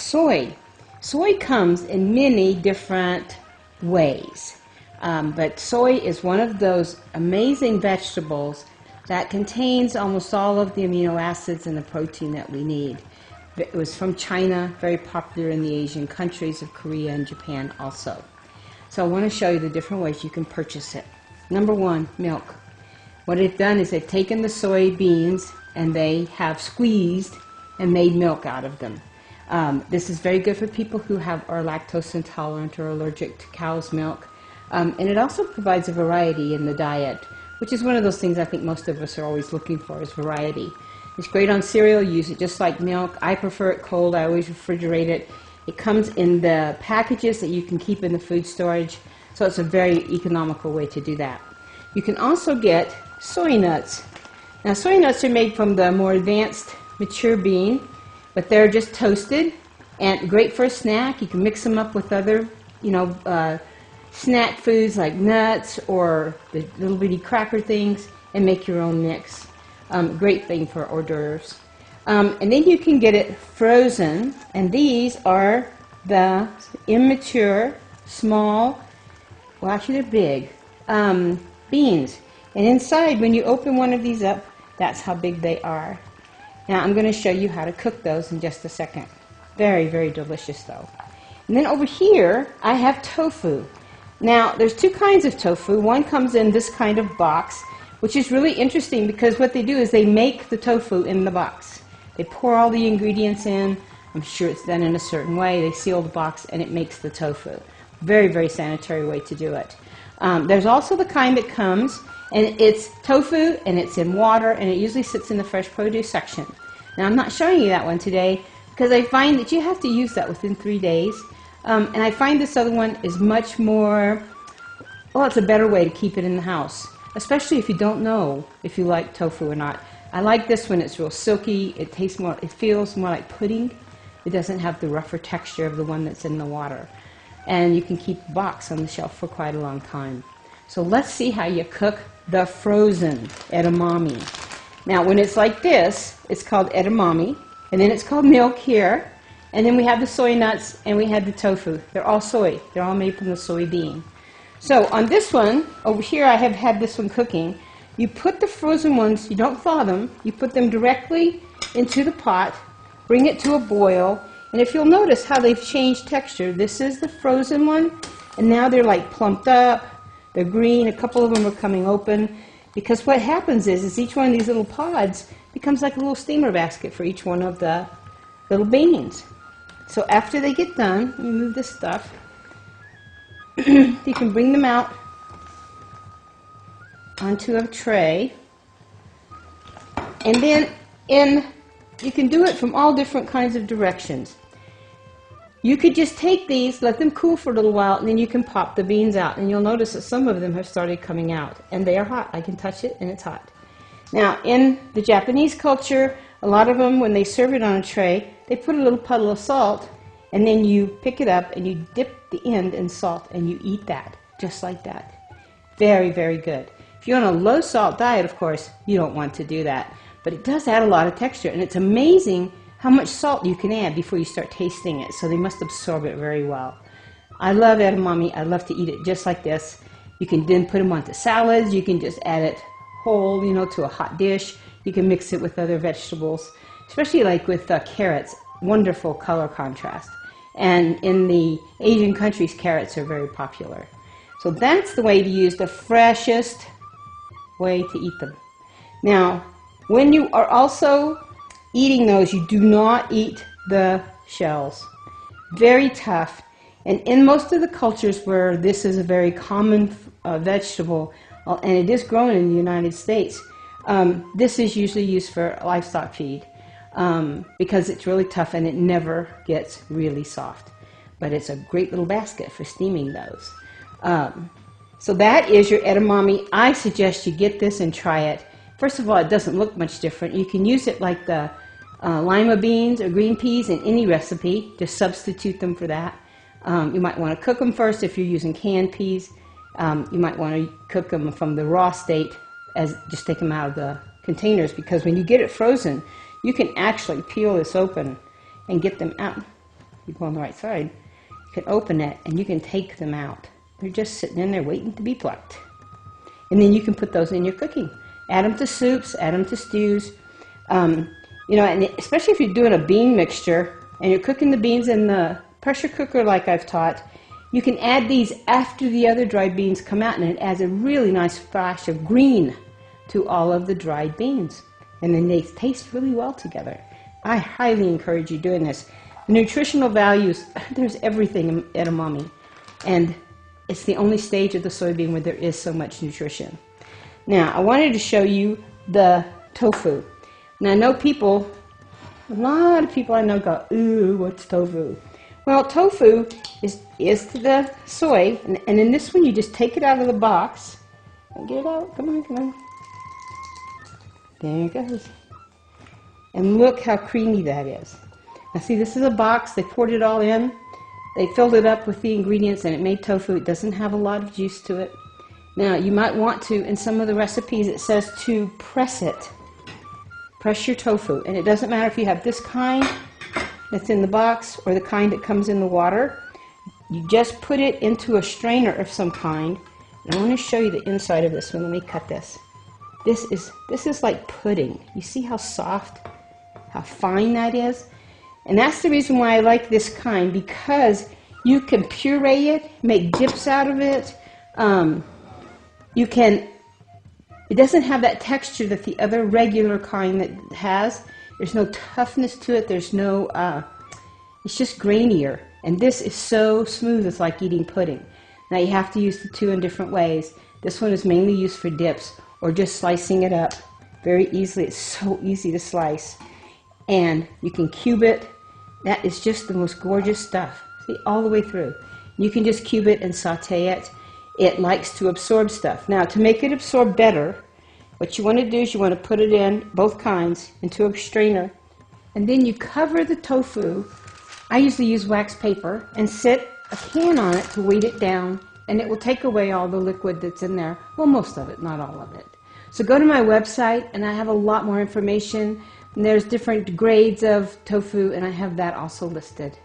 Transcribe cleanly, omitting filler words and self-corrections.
soy. Soy comes in many different ways, but soy is one of those amazing vegetables that contains almost all of the amino acids and the protein that we need. It was from China, very popular in the Asian countries of Korea and Japan also. So I want to show you the different ways you can purchase it. Number one, milk. What they've done is they've taken the soy beans and they have squeezed and made milk out of them. This is very good for people who are lactose intolerant or allergic to cow's milk. And it also provides a variety in the diet, which is one of those things I think most of us are always looking for, is variety. It's great on cereal. Use it just like milk. I prefer it cold. I always refrigerate it. It comes in the packages that you can keep in the food storage, so it's a very economical way to do that. You can also get soy nuts. Now, soy nuts are made from the more advanced mature bean, but they're just toasted and great for a snack. You can mix them up with other, snack foods like nuts or the little bitty cracker things and make your own mix. Great thing for hors d'oeuvres. And then you can get it frozen, and these are the immature, small, well actually they're big, beans. And inside, when you open one of these up, that's how big they are. Now I'm going to show you how to cook those in just a second. Very, very delicious though. And then over here, I have tofu. Now, there's two kinds of tofu. One comes in this kind of box, which is really interesting because what they do is they make the tofu in the box. They pour all the ingredients in. I'm sure it's done in a certain way. They seal the box and it makes the tofu. Very, very sanitary way to do it. There's also the kind that comes and it's tofu and it's in water and it usually sits in the fresh produce section. Now I'm not showing you that one today because I find that you have to use that within 3 days. And I find this other one is much more, well, it's a better way to keep it in the house, especially if you don't know if you like tofu or not. I like this one. It's real silky. It tastes more, it feels more like pudding. It doesn't have the rougher texture of the one that's in the water. And you can keep the box on the shelf for quite a long time. So let's see how you cook the frozen edamame. Now, when it's like this, it's called edamame, and then it's called milk here, and then we have the soy nuts, and we have the tofu. They're all soy. They're all made from the soybean. So on this one, over here I have had this one cooking. You put the frozen ones, you don't thaw them, you put them directly into the pot, bring it to a boil, and if you'll notice how they've changed texture, this is the frozen one, and now they're like plumped up, they're green, a couple of them are coming open, because what happens is each one of these little pods becomes like a little steamer basket for each one of the little beans. So after they get done, remove this stuff, you can bring them out onto a tray, and then you can do it from all different kinds of directions. You could just take these, let them cool for a little while, and then you can pop the beans out, and you'll notice that some of them have started coming out, and they are hot. I can touch it, and it's hot. Now, in the Japanese culture, a lot of them, when they serve it on a tray, they put a little puddle of salt, and then you pick it up, and you dip the end in salt, and you eat that, just like that. Very, very good. If you're on a low-salt diet, of course, you don't want to do that. But it does add a lot of texture, and it's amazing how much salt you can add before you start tasting it, so they must absorb it very well. I love edamame. I love to eat it just like this. You can then put them onto salads. You can just add it whole, to a hot dish. You can mix it with other vegetables, especially like with carrots. Wonderful color contrast. And in the Asian countries, carrots are very popular. So that's the way to use the freshest way to eat them. Now, when you are also eating those, you do not eat the shells. Very tough. And in most of the cultures where this is a very common vegetable, and it is grown in the United States, this is usually used for livestock feed because it's really tough and it never gets really soft. But it's a great little basket for steaming those. So that is your edamame. I suggest you get this and try it. First of all, it doesn't look much different. You can use it like the lima beans or green peas in any recipe. Just substitute them for that. You might want to cook them first if you're using canned peas. You might want to cook them from the raw state, just take them out of the containers, because when you get it frozen, you can actually peel this open and get them out. you go on the right side, you can open it and you can take them out. They're just sitting in there waiting to be plucked. And then you can put those in your cooking. Add them to soups, add them to stews. You know, and especially if you're doing a bean mixture and you're cooking the beans in the pressure cooker like I've taught, you can add these after the other dried beans come out, and it adds a really nice flash of green to all of the dried beans. And then they taste really well together. I highly encourage you doing this. The nutritional values, there's everything in edamame. And it's the only stage of the soybean where there is so much nutrition. Now, I wanted to show you the tofu. Now, I know people, a lot of people I know go, ooh, what's tofu? Well, tofu is the soy, and in this one, you just take it out of the box. Get it out, come on, come on. There it goes. And look how creamy that is. Now, see, this is a box. They poured it all in. They filled it up with the ingredients, and it made tofu. It doesn't have a lot of juice to it. Now, you might want to, in some of the recipes, it says to press it. Press your tofu. And it doesn't matter if you have this kind that's in the box or the kind that comes in the water. You just put it into a strainer of some kind. And I want to show you the inside of this one. Let me cut this. This is like pudding. You see how soft, how fine that is? And that's the reason why I like this kind, because you can puree it, make dips out of it. It doesn't have that texture that the other regular kind that has. There's no toughness to it. There's no, it's just grainier. And this is so smooth, it's like eating pudding. Now you have to use the two in different ways. This one is mainly used for dips or just slicing it up very easily. It's so easy to slice. And you can cube it. That is just the most gorgeous stuff. See, all the way through. You can just cube it and saute it. It likes to absorb stuff. Now, to make it absorb better, what you want to do is you want to put it in, both kinds, into a strainer. And then you cover the tofu. I usually use wax paper and sit a can on it to weight it down, and it will take away all the liquid that's in there. Well, most of it, not all of it. So go to my website, and I have a lot more information. And there's different grades of tofu, and I have that also listed.